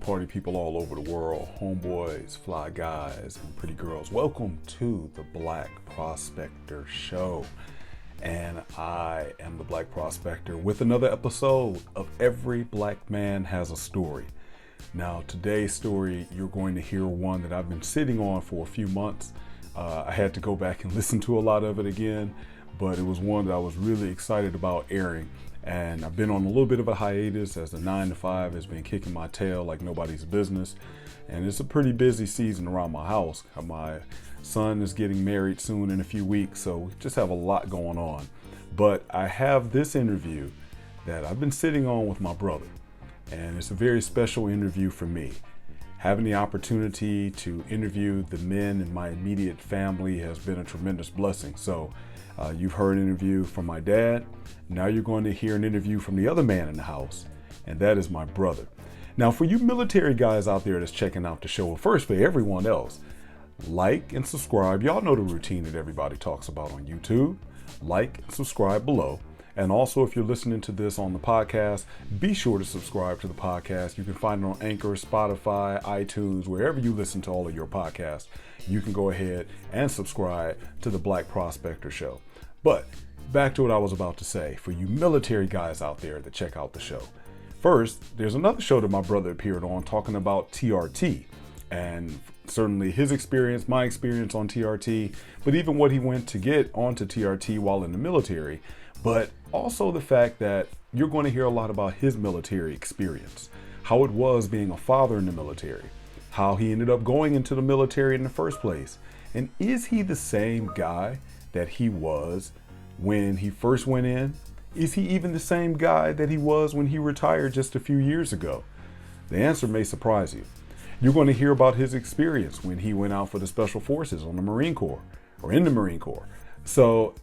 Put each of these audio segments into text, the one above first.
party people all over the world, homeboys, fly guys, and pretty girls. Welcome to the Black Prospector Show. And I am the Black Prospector with another episode of Every Black Man Has a Story. Now, today's story, you're going to hear one that I've been sitting on for a few months. I had to go back and listen to a lot of it again, but it was one that I was really excited about airing. And I've been on a little bit of a hiatus as the 9 to 5 has been kicking my tail like nobody's business. And it's a pretty busy season around my house. My son is getting married soon in a few weeks, so we just have a lot going on. But I have this interview that I've been sitting on with my brother. And it's a very special interview for me. Having the opportunity to interview the men in my immediate family has been a tremendous blessing. So you've heard an interview from my dad. Now you're going to hear an interview from the other man in the house, and that is my brother. Now, for you military guys out there that's checking out the show, well, first for everyone else, like and subscribe. Y'all know the routine that everybody talks about on YouTube. Like and subscribe below. And also, if you're listening to this on the podcast, be sure to subscribe to the podcast. You can find it on Anchor, Spotify, iTunes, wherever you listen to all of your podcasts. You can go ahead and subscribe to the Black Prospector Show. But back to what I was about to say, for you military guys out there that check out the show. First, there's another show that my brother appeared on talking about TRT, and certainly his experience, my experience on TRT, but even what he went to get onto TRT while in the military, but also the fact that you're going to hear a lot about his military experience, how it was being a father in the military, how he ended up going into the military in the first place, and is he the same guy that he was when he first went in? Is he even the same guy that he was when he retired just a few years ago? The answer may surprise you. You're going to hear about his experience when he went out for the Special Forces on the Marine Corps or in the Marine Corps. So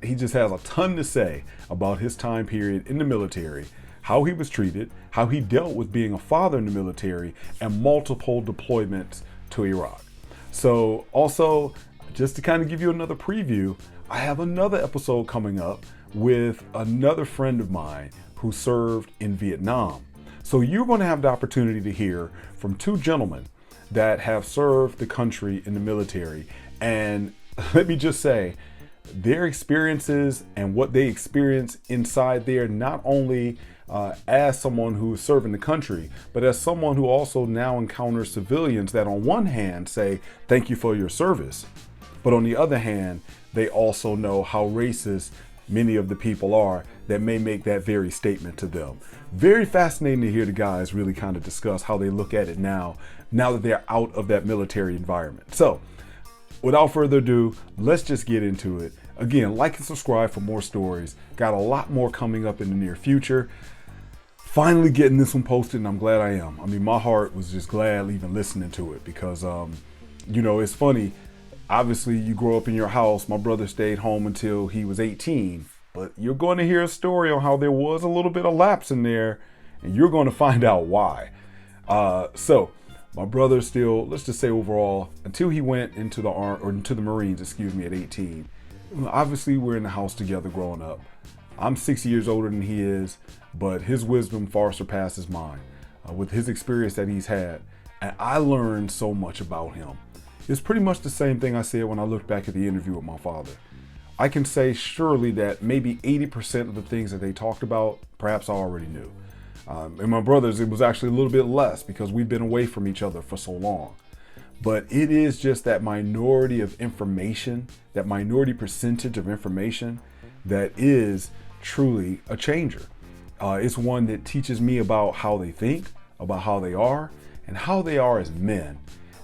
he just has a ton to say about his time period in the military, how he was treated, how he dealt with being a father in the military, and multiple deployments to Iraq. So also, just to kind of give you another preview, I have another episode coming up with another friend of mine who served in Vietnam. So you're going to have the opportunity to hear from two gentlemen that have served the country in the military. And let me just say, their experiences and what they experience inside there, not only as someone who is serving the country, but as someone who also now encounters civilians that on one hand say, thank you for your service. But on the other hand, they also know how racist many of the people are that may make that very statement to them. Very fascinating to hear the guys really kind of discuss how they look at it now that they're out of that military environment. So without further ado, let's just get into it. Again, like and subscribe for more stories. Got a lot more coming up in the near future. Finally getting this one posted, and I'm glad I am. I mean, my heart was just glad even listening to it because, it's funny. Obviously, you grow up in your house. My brother stayed home until he was 18, but you're going to hear a story on how there was a little bit of lapse in there, and you're going to find out why. So my brother still, let's just say overall, until he went into the Marines, at 18, obviously we're in the house together growing up. I'm 6 years older than he is, but his wisdom far surpasses mine with his experience that he's had. And I learned so much about him. It's pretty much the same thing I said when I looked back at the interview with my father. I can say surely that maybe 80% of the things that they talked about, perhaps I already knew. And my brothers, it was actually a little bit less because we've been away from each other for so long. But it is just that minority of information, that minority percentage of information that is truly a changer. It's one that teaches me about how they think, about how they are, and how they are as men.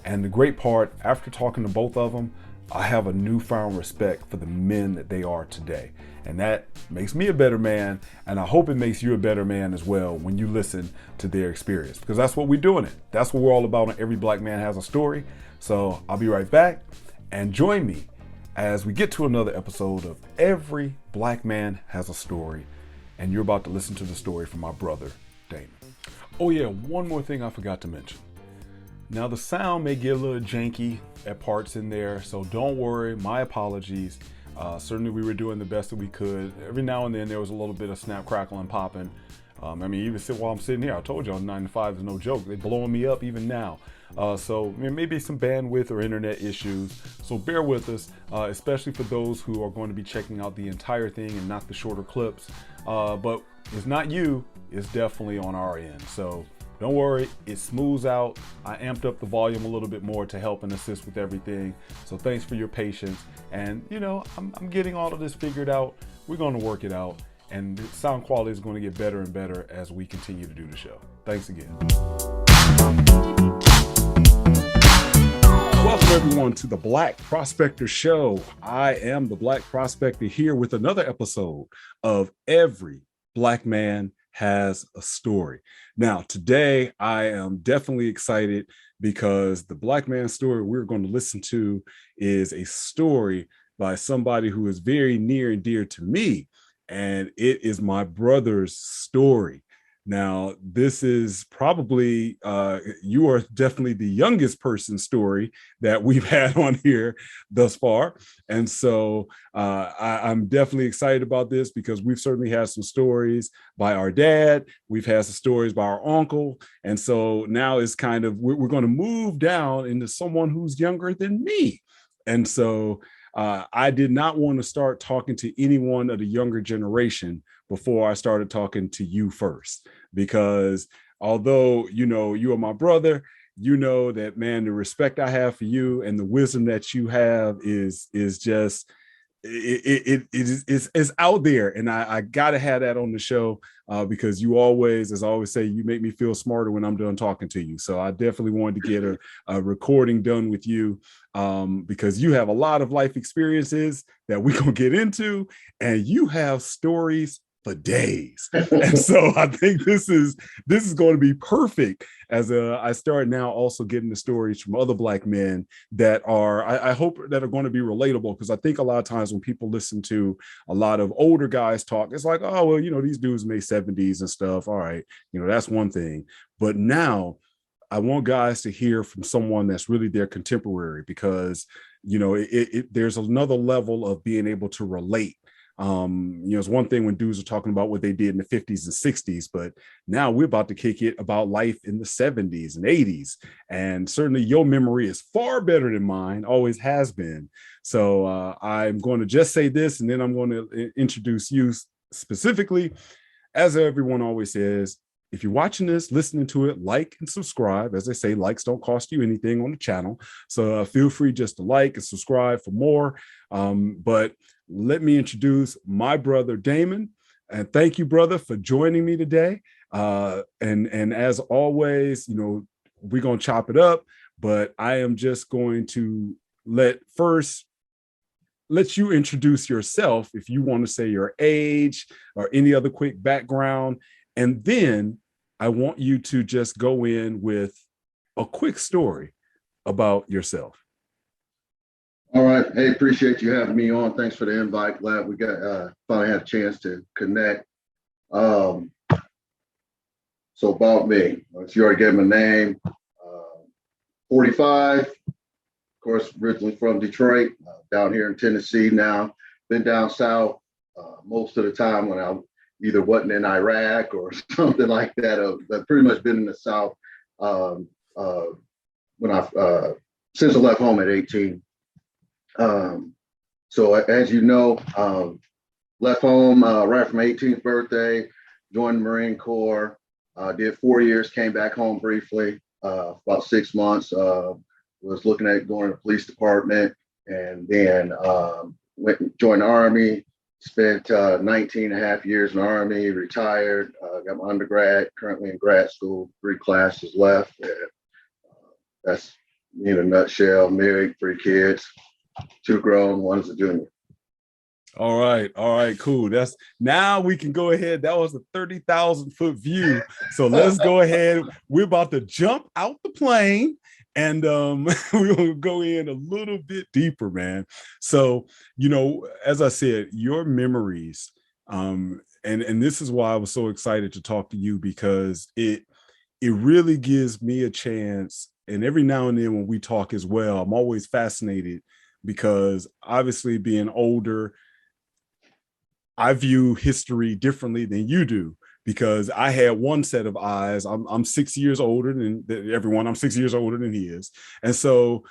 And the great part, after talking to both of them, I have a newfound respect for the men that they are today. And that makes me a better man. And I hope it makes you a better man as well when you listen to their experience, because that's what we're doing it. That's what we're all about on Every Black Man Has a Story. So I'll be right back, and join me as we get to another episode of Every Black Man Has a Story. And you're about to listen to the story from my brother, Damon. Oh yeah, one more thing I forgot to mention. Now the sound may get a little janky at parts in there, so don't worry, my apologies. Certainly we were doing the best that we could. Every now and then there was a little bit of snap, crackle, and popping. I mean, even while I'm sitting here, I told y'all 9 to 5 is no joke. They're blowing me up even now. So maybe some bandwidth or internet issues. So bear with us, especially for those who are going to be checking out the entire thing and not the shorter clips. But it's not you, it's definitely on our end. So don't worry, it smooths out. I amped up the volume a little bit more to help and assist with everything. So thanks for your patience. And I'm getting all of this figured out. We're going to work it out. And the sound quality is going to get better and better as we continue to do the show. Thanks again. Welcome everyone to the Black Prospector Show. I am the Black Prospector here with another episode of Every Black Man Has a Story. Now, today I am definitely excited because the Black Man story we're going to listen to is a story by somebody who is very near and dear to me. And it is my brother's story. Now, this is probably, you are definitely the youngest person's story that we've had on here thus far. And so I'm definitely excited about this because we've certainly had some stories by our dad. We've had some stories by our uncle. And so now it's kind of, we're going to move down into someone who's younger than me. And so I did not want to start talking to anyone of the younger generation before I started talking to you first, because although, you are my brother, that, man, the respect I have for you and the wisdom that you have is just, it's out there. And I got to have that on the show because you always, as I always say, you make me feel smarter when I'm done talking to you. So I definitely wanted to get a recording done with you because you have a lot of life experiences that we're going to get into, and you have stories for days. And so I think this is going to be perfect as I start now also getting the stories from other Black men that are, I hope that are going to be relatable, because I think a lot of times when people listen to a lot of older guys talk, it's like, oh, well, these dudes made 70s and stuff. All right. That's one thing. But now I want guys to hear from someone that's really their contemporary, because, there's another level of being able to relate. It's one thing when dudes are talking about what they did in the 50s and 60s, but now we're about to kick it about life in the 70s and 80s. And certainly your memory is far better than mine, always has been. So I'm going to just say this, and then I'm going to introduce you specifically. As everyone always says, if you're watching this, listening to it, like and subscribe. As they say, likes don't cost you anything on the channel. So feel free just to like and subscribe for more. But let me introduce my brother, Damon. And thank you, brother, for joining me today. And as always, we're going to chop it up, but I am just going to let you introduce yourself if you want to say your age or any other quick background. And then I want you to just go in with a quick story about yourself. All right. Hey, appreciate you having me on. Thanks for the invite. Glad we got finally had a chance to connect. So about me, you already gave my name. 45, of course, originally from Detroit, down here in Tennessee now. Been down south most of the time when I either wasn't in Iraq or something like that. I've pretty much been in the South since I left home at 18. So as you know, left home right from 18th birthday, joined the Marine Corps, did 4 years, came back home briefly, about 6 months, was looking at going to the police department, and then went and joined the Army. Spent 19 and a half years in the Army, retired, got my undergrad, currently in grad school, 3 classes left. And, that's me in a nutshell. Married, 3 kids, 2 grown, 1's a junior. All right, cool. Now we can go ahead. That was a 30,000-foot view. So let's go ahead. We're about to jump out the plane, and we'll go in a little bit deeper, man. So, as I said, your memories, and this is why I was so excited to talk to you, because it really gives me a chance. And every now and then when we talk as well, I'm always fascinated, because obviously being older, I view history differently than you do. because I had one set of eyes. I'm 6 years older than everyone. I'm 6 years older than he is. And so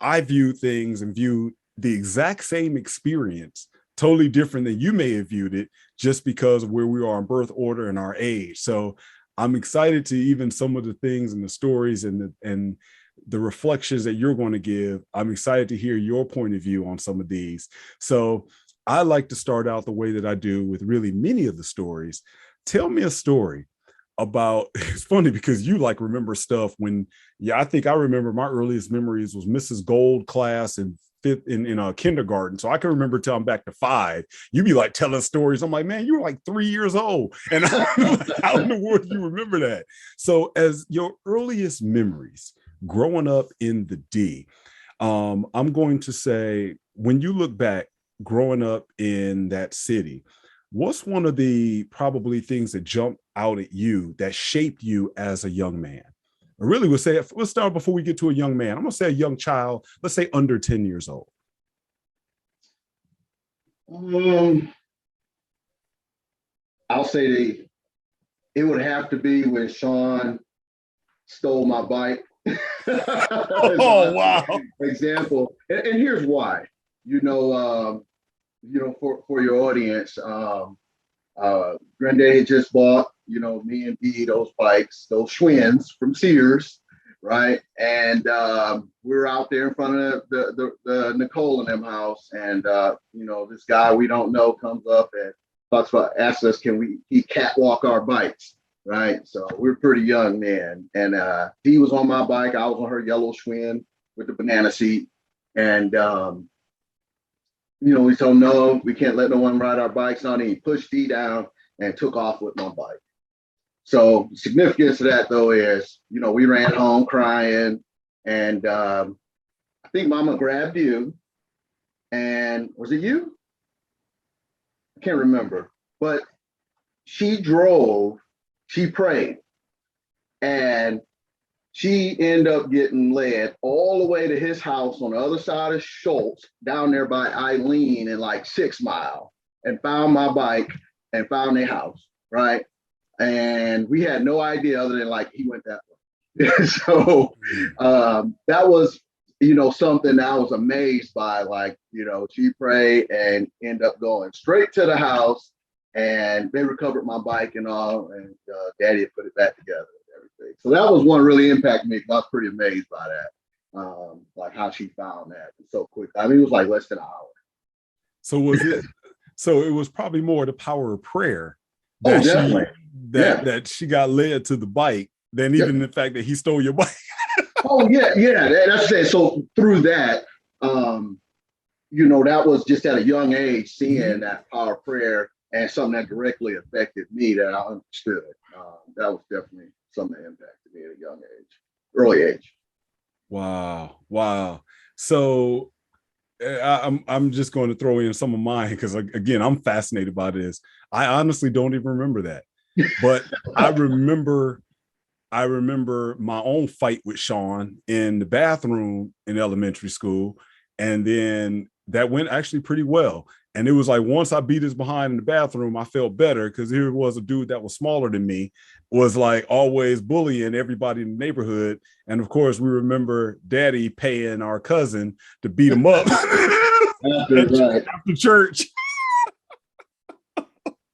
I viewed things and viewed the exact same experience totally different than you may have viewed it, just because of where we are in birth order and our age. So I'm excited to even some of the things and the stories and the reflections that you're going to give. I'm excited to hear your point of view on some of these. So I like to start out the way that I do with really many of the stories. Tell me a story about, it's funny because you like remember stuff when, I think I remember my earliest memories was Mrs. Gold class and in a kindergarten. So I can remember till I'm back to 5. You be like telling stories. I'm like, man, you were like 3 years old. And how in the world do you remember that? So as your earliest memories growing up in the D, I'm going to say, when you look back growing up in that city, what's one of the probably things that jumped out at you that shaped you as a young man? I really would say, let's start before we get to a young man. I'm going to say a young child, let's say under 10 years old. I'll say it would have to be when Sean stole my bike. Oh, wow. Example. And here's why. For your audience, Granddaddy just bought, me and B, those bikes, those Schwinn's from Sears, right? And we were out there in front of the Nicole and them house, and this guy we don't know comes up and asks us, can he catwalk our bikes, right? So we're pretty young, man. And Dee was on my bike, I was on her yellow Schwinn with the banana seat, and we told him, no, we can't let no one ride our bikes on it. He pushed D down and took off with my bike. So the significance of that, though, is, we ran home crying, and I think Mama grabbed you. And was it you? I can't remember. But she drove, she prayed, and she ended up getting led all the way to his house on the other side of Schultz, down there by Eileen in like 6 Mile, and found my bike and found their house, right? And we had no idea other than like he went that way. So that was, something that I was amazed by. Like, she prayed and ended up going straight to the house, and they recovered my bike and all, and Daddy had put it back together. So that was one really impacted me, because I was pretty amazed by that, like how she found that so quick. I mean, it was like less than an hour. So was it? So it was probably more the power of prayer that definitely that she got led to the bike than even the fact that he stole your bike. Oh yeah, that's it. So through that, that was just at a young age, seeing that power of prayer and something that directly affected me that I understood. That was definitely something that impacted me at a young age, early age. Wow. So I'm just going to throw in some of mine, because again, I'm fascinated by this. I honestly don't even remember that, but I remember my own fight with Sean in the bathroom in elementary school, and then that went actually pretty well. And it was like, once I beat his behind in the bathroom, I felt better, because here was a dude that was smaller than me, was like always bullying everybody in the neighborhood. And of course, we remember Daddy paying our cousin to beat him up after church.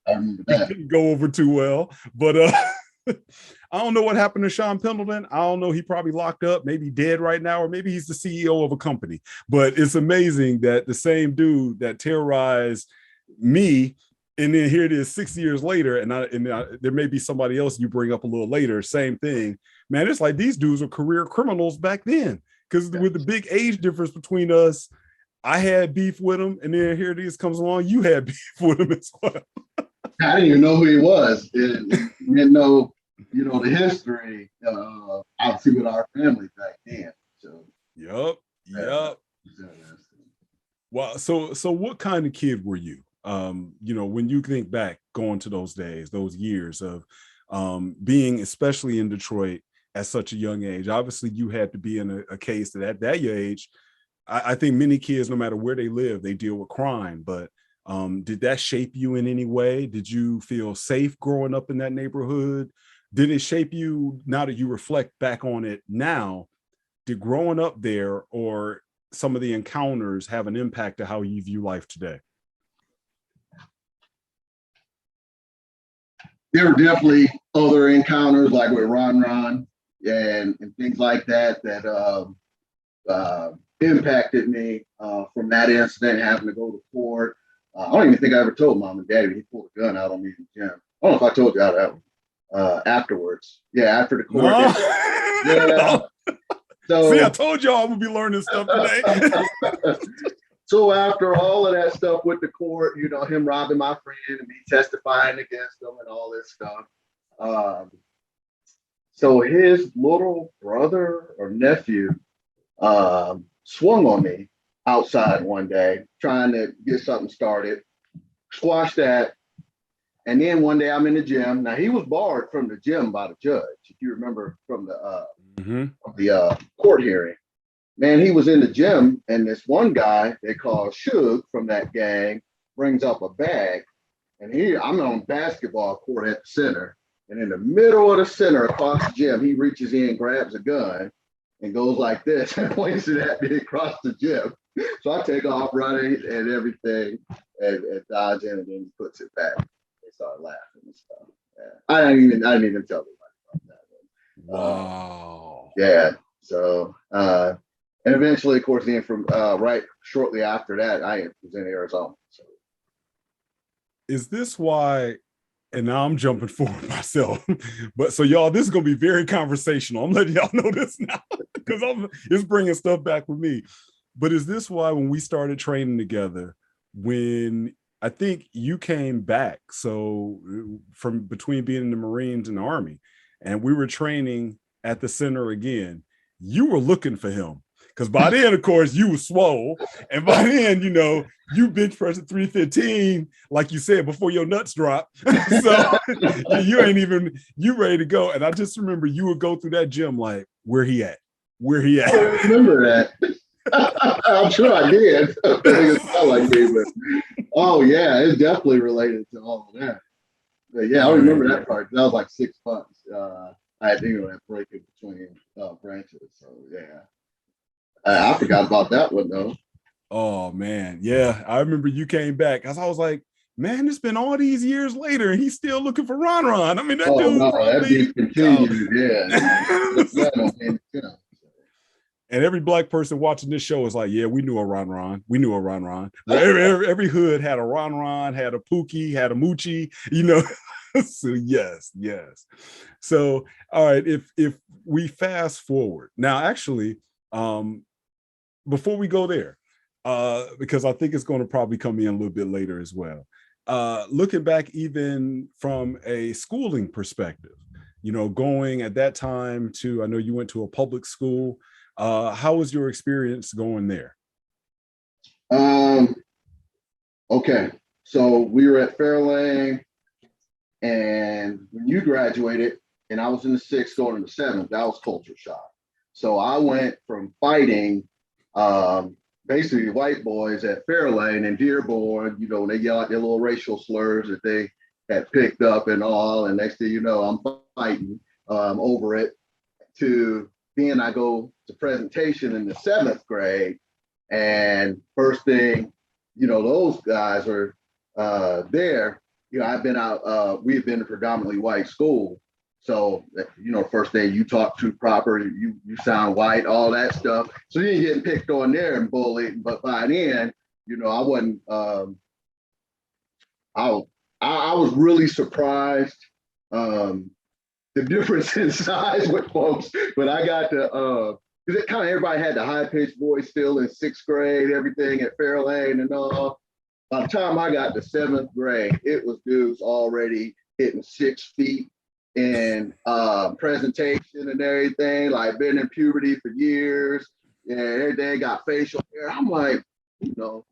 I remember that. It didn't go over too well, but I don't know what happened to Sean Pendleton. I don't know. He probably locked up, maybe dead right now, or maybe he's the CEO of a company. But it's amazing that the same dude that terrorized me, and then here it is 6 years later, and there may be somebody else you bring up a little later, same thing. Man, it's like these dudes were career criminals back then, because with the big age difference between us, I had beef with him, and then here it is comes along, you had beef with him as well. I didn't even know who he was. Didn't know, the history, obviously with our family back then. So. Yep. Well, so what kind of kid were you? When you think back, going to those days, those years of being, especially in Detroit at such a young age. Obviously, you had to be in a case that at that age, I think many kids, no matter where they live, they deal with crime. But Did that shape you in any way? Did you feel safe growing up in that neighborhood? Did it shape you now that you reflect back on it now? Did growing up there or some of the encounters have an impact to how you view life today? There were definitely other encounters like with Ron and things like that that impacted me from that incident, having to go to court. I don't even think I ever told mom and daddy he pulled a gun out on me in the gym. I don't know if I told you how that afterwards. Yeah, after the court. No. Yeah. So, see, I told y'all I'm gonna be learning stuff today. So after all of that stuff with the court, you know, him robbing my friend and me testifying against him and all this stuff. So his little brother or nephew swung on me outside one day, trying to get something started, squashed that. And then one day I'm in the gym. Now he was barred from the gym by the judge, if you remember from the court hearing. Man, he was in the gym, and this one guy they call Suge from that gang brings up a bag, and I'm on basketball court at the center, and in the middle of the center across the gym, he reaches in, grabs a gun, and goes like this and points it at me across the gym. So I take off running and everything, and dodge in, and then he puts it back. They start laughing and stuff. Yeah. I didn't even tell anybody about that. Wow. Yeah. So. And eventually, of course, then from right shortly after that, I was in Arizona. So. Is this why? And now I'm jumping forward myself, but so y'all, this is gonna be very conversational. I'm letting y'all know this now because it's bringing stuff back with me. But is this why when we started training together, when I think you came back, so from between being in the Marines and the Army, and we were training at the center again, you were looking for him. Because by then, of course, you were swole. And by then, you know, you bench press at 315, like you said, before your nuts drop. So you ready to go. And I just remember you would go through that gym like, where he at? Where he at? I remember that. I'm sure I did. Like me, but, oh, yeah, it's definitely related to all of that. But, yeah, I remember that part. That was like 6 months. I had that break in between branches. So, yeah. I forgot about that one though. Oh man, yeah, I remember you came back. I was like, man, it's been all these years later, and he's still looking for Ron. I mean, that dude. No, that beef continues. Yeah. And every black person watching this show is like, yeah, we knew a Ron. We knew a Ron. Every hood had a Ron, had a Pookie, had a Moochie, you know. So yes. So all right, if we fast forward now, actually, before we go there, because I think it's going to probably come in a little bit later as well. Looking back, even from a schooling perspective, you know, going at that time to, I know you went to a public school. How was your experience going there? Okay, so we were at Fairlane, and when you graduated, and I was in the 6th going into the 7th, that was culture shock. So I went from fighting basically white boys at Fairlane and Dearborn, you know, they yell out their little racial slurs that they had picked up and all. And next thing you know, I'm fighting over it. To then I go to presentation in the 7th grade. And first thing, you know, those guys are there. You know, I've been out, we've been a predominantly white school. So, you know, first thing you talk to proper, you sound white, all that stuff. So you ain't getting picked on there and bullied. But by then, you know, I wasn't, I was really surprised the difference in size with folks. But I got to, because it kind of everybody had the high pitched voice still in 6th grade, everything at Fairlane and all. By the time I got to 7th grade, it was dudes already hitting 6 feet in presentation and everything, like been in puberty for years. Yeah, everything got facial hair. I'm like, you know,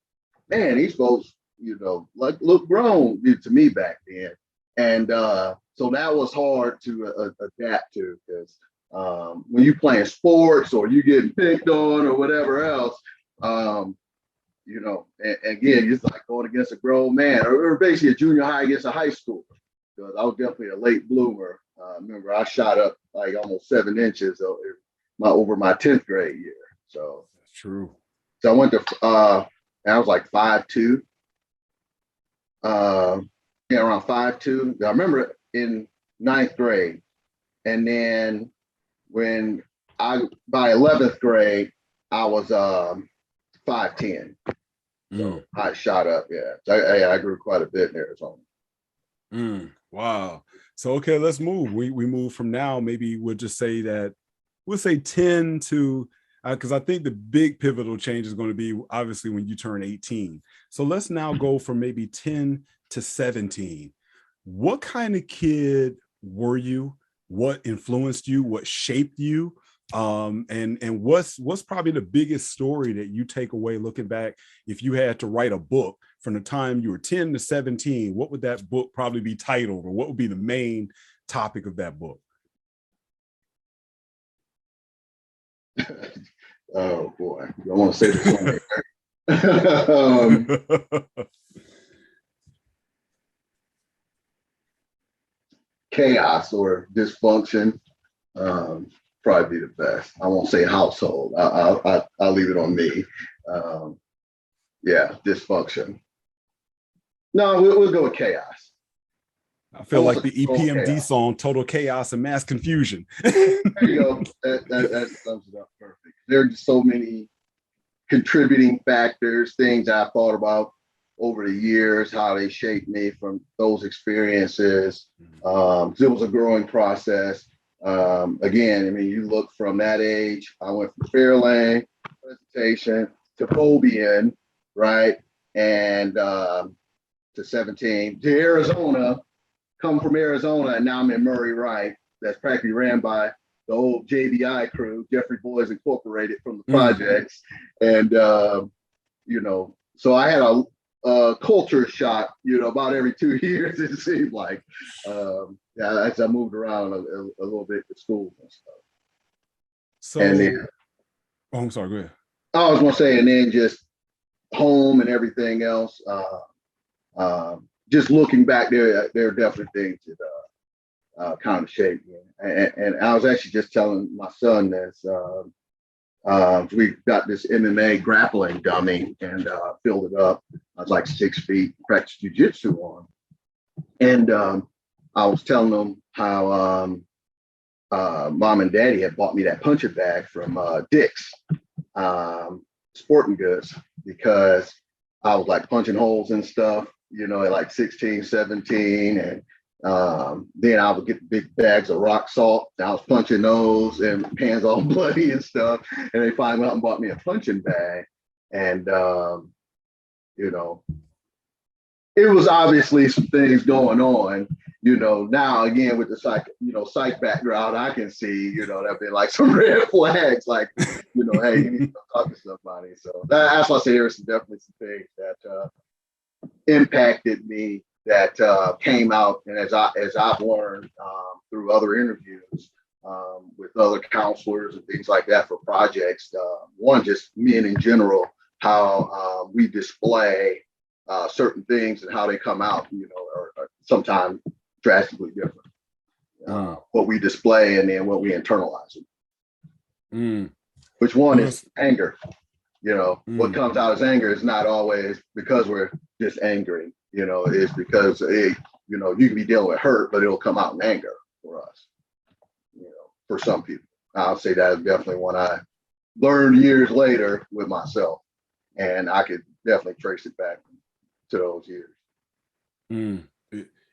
man, these folks, you know, like look grown to me back then. And so that was hard to adapt to, because when you playing sports or you getting picked on or whatever else, and again, it's like going against a grown man, or basically a junior high against a high schooler. Because I was definitely a late bloomer. Remember, I shot up like almost 7 inches over my 10th grade year. So That's true. So I went to, I was like 5'2". Yeah, around 5'2". I remember in ninth grade. And then by 11th grade, I was 5'10". So I shot up, yeah. So I grew quite a bit in Arizona. Wow. So, okay, let's move. We move from now. Maybe we'll just say that we'll say 10 to, because I think the big pivotal change is going to be obviously when you turn 18. So let's now go from maybe 10 to 17. What kind of kid were you? What influenced you? What shaped you? And what's probably the biggest story that you take away looking back? If you had to write a book from the time you were 10 to 17, what would that book probably be titled, or what would be the main topic of that book? Oh boy, I want to say this one. Chaos or dysfunction, probably be the best. I won't say household. I'll leave it on me. Yeah, dysfunction. No, we'll go with chaos. I feel like the EPMD song, Total Chaos and Mass Confusion. There you go. That sums it up perfect. There are just so many contributing factors, things I thought about over the years, how they shaped me from those experiences. It was a growing process. Again, I mean, you look from that age, I went from Fairlane presentation to Fobian, right? And to 17, to Arizona, come from Arizona, and now I'm in Murray Wright. That's practically ran by the old JBI crew, Jeffrey Boys Incorporated from the projects. And, so I had a culture shock, about every 2 years, it seemed like. As I moved around a little bit to school and stuff. So, and then, I'm sorry, go ahead. I was going to say, and then just home and everything else. Just looking back, there are definitely things that kind of shaped me. And I was actually just telling my son this. We got this MMA grappling dummy and filled it up. I was like 6 feet, practiced jujitsu on. And I was telling them how mom and daddy had bought me that punching bag from Dick's Sporting Goods, because I was like punching holes and stuff, at like 16, 17. And then I would get big bags of rock salt. I was punching those and hands all bloody and stuff. And they finally went out and bought me a punching bag. And, it was obviously some things going on, now again with the psych background, I can see, there've been like some red flags, like, hey, you need to talk to somebody. So that's why I say there's definitely some things that impacted me that came out, and as I've learned through other interviews with other counselors and things like that for projects. One, just men in general, how we display certain things and how they come out, are sometimes drastically different. What we display and then what we internalize. Which one is anger? What comes out as anger is not always because we're just angry. It's because you can be dealing with hurt, but it'll come out in anger for us. For some people, I'll say that is definitely one I learned years later with myself, and I could definitely trace it back to those years.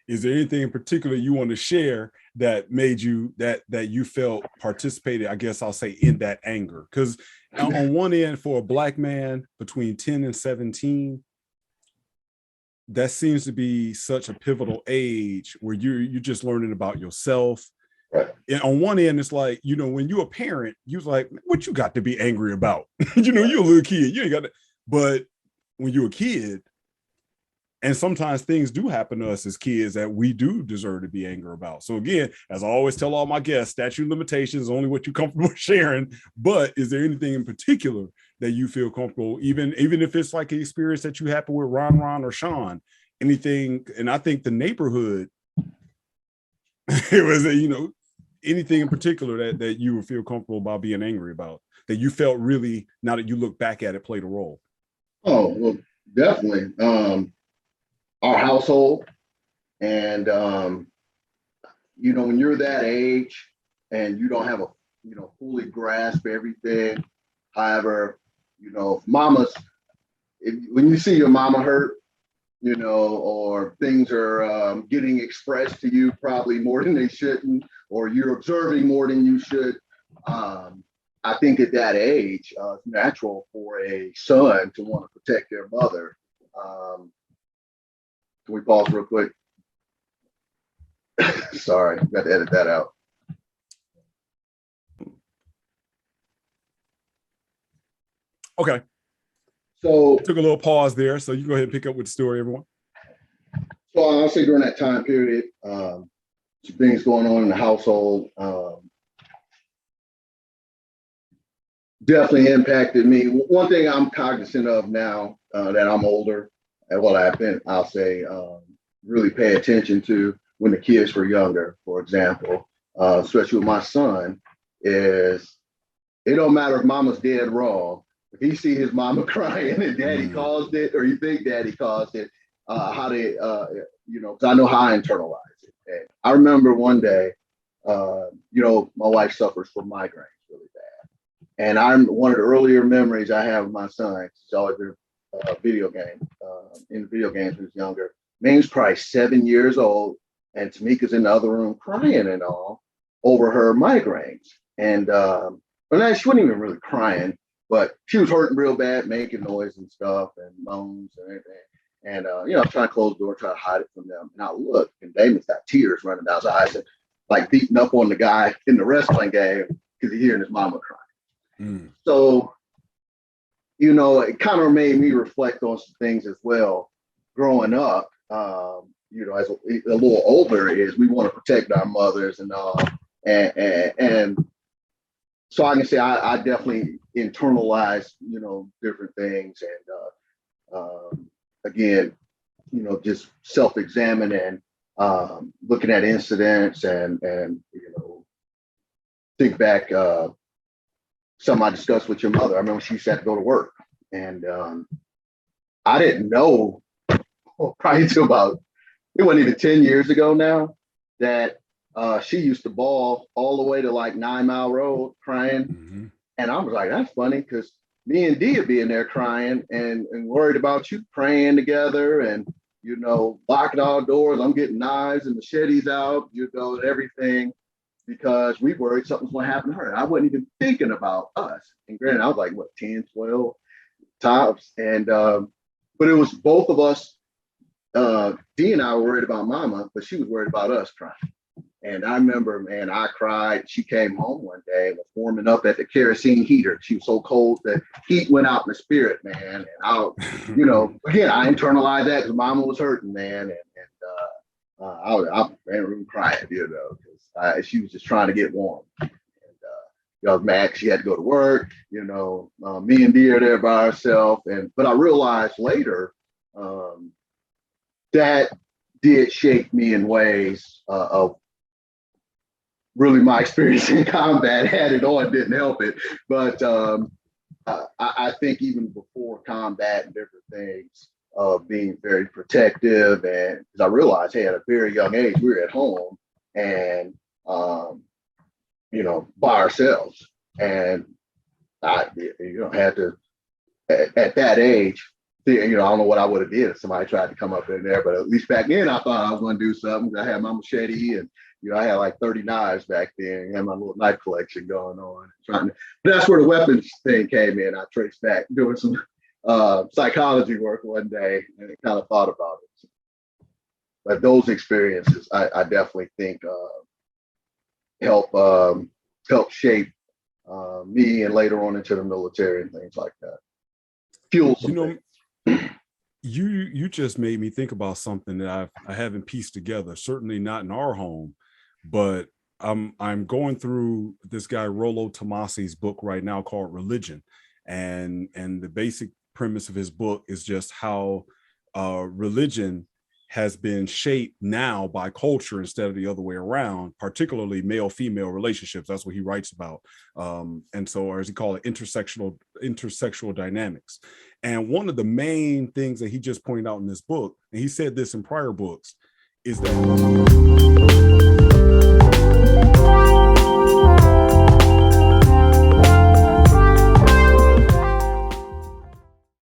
Is there anything in particular you want to share that made you that you felt participated, I guess I'll say, in that anger? Because on one end, for a Black man between 10 and 17, that seems to be such a pivotal age where you're just learning about yourself. Right. And on one end, it's like, when you're a parent, you're like, what you got to be angry about? You're a little kid, you ain't got to. But when you're a kid, And sometimes things do happen to us as kids that we do deserve to be angry about. So again, as I always tell all my guests, statute of limitations is only what you're comfortable sharing. But is there anything in particular that you feel comfortable, even if it's like an experience that you happen with Ron or Sean, anything? And I think the neighborhood, it was, anything in particular that you would feel comfortable about being angry about, that you felt really, now that you look back at it, played a role? Oh, well, definitely. Our household, and when you're that age and you don't have a fully grasp everything. However, when you see your mama hurt, or things are getting expressed to you probably more than they shouldn't, or you're observing more than you should. I think at that age, it's natural for a son to want to protect their mother. Can we pause real quick? Sorry, got to edit that out. Okay. So took a little pause there. So you go ahead and pick up with the story, everyone. So I'll say during that time period, some things going on in the household definitely impacted me. One thing I'm cognizant of now that I'm older, and what I'll say, really pay attention to when the kids were younger, for example, especially with my son, is it don't matter if mama's dead wrong. If he see his mama crying and daddy caused it, or you think daddy caused it, how they, because I know how I internalize it. And I remember one day, my wife suffers from migraines really bad. And one of the earlier memories I have of my son, he's always been video game, in video games when he was younger. Maine's probably 7 years old, and Tamika's in the other room crying and all over her migraines. And she wasn't even really crying, but she was hurting real bad, making noise and stuff and moans and everything. And I'm trying to close the door, try to hide it from them. And I look, and Damon's got tears running down his eyes, and like beating up on the guy in the wrestling game because he's hearing his mama crying. So, it kind of made me reflect on some things as well. Growing up, as a little older, is we want to protect our mothers and all, and so I can say I definitely internalize, different things, and again, just self-examining, looking at incidents, and think back. Something I discussed with your mother. I remember she used to have to go to work, and I didn't know, probably to about, it wasn't even 10 years ago now, that she used to bawl all the way to like 9 Mile Road crying. Mm-hmm. And I was like, that's funny, because me and Dee would be in there crying and worried about you, praying together, and locking all doors. I'm getting knives and machetes out, and everything, because we worried something's going to happen to her. And I wasn't even thinking about us. And granted, I was like, 10, 12 tops. And, but it was both of us. Dee and I were worried about mama, but she was worried about us crying. And I remember, man, I cried. She came home one day and was warming up at the kerosene heater. She was so cold that heat went out in the spirit, man. And again, I internalized that because mama was hurting, man. I ran room crying, because she was just trying to get warm. And I was mad she had to go to work. Me and Dee are there by ourselves. But I realized later that did shape me in ways of really my experience in combat. Had it on, didn't help it. But I think even before combat and different things, being very protective, and because I realized, hey, at a very young age, we were at home and by ourselves, and I had to at that age. I don't know what I would have did if somebody tried to come up in there, but at least back then I thought I was going to do something. I had my machete, and I had like 30 knives back then. I had my little knife collection going on. But that's where the weapons thing came in. I traced back doing some psychology work one day, and kind of thought about it. But those experiences, I definitely think help shape me, and later on into the military and things like that. Fuel some things. You just made me think about something that I haven't pieced together. Certainly not in our home, but I'm going through this guy Rollo Tomasi's book right now called Religion, and the basic premise of his book is just how religion has been shaped now by culture instead of the other way around, particularly male-female relationships. That's what he writes about. And so, or as he called it, intersexual dynamics. And one of the main things that he just pointed out in this book, and he said this in prior books, is that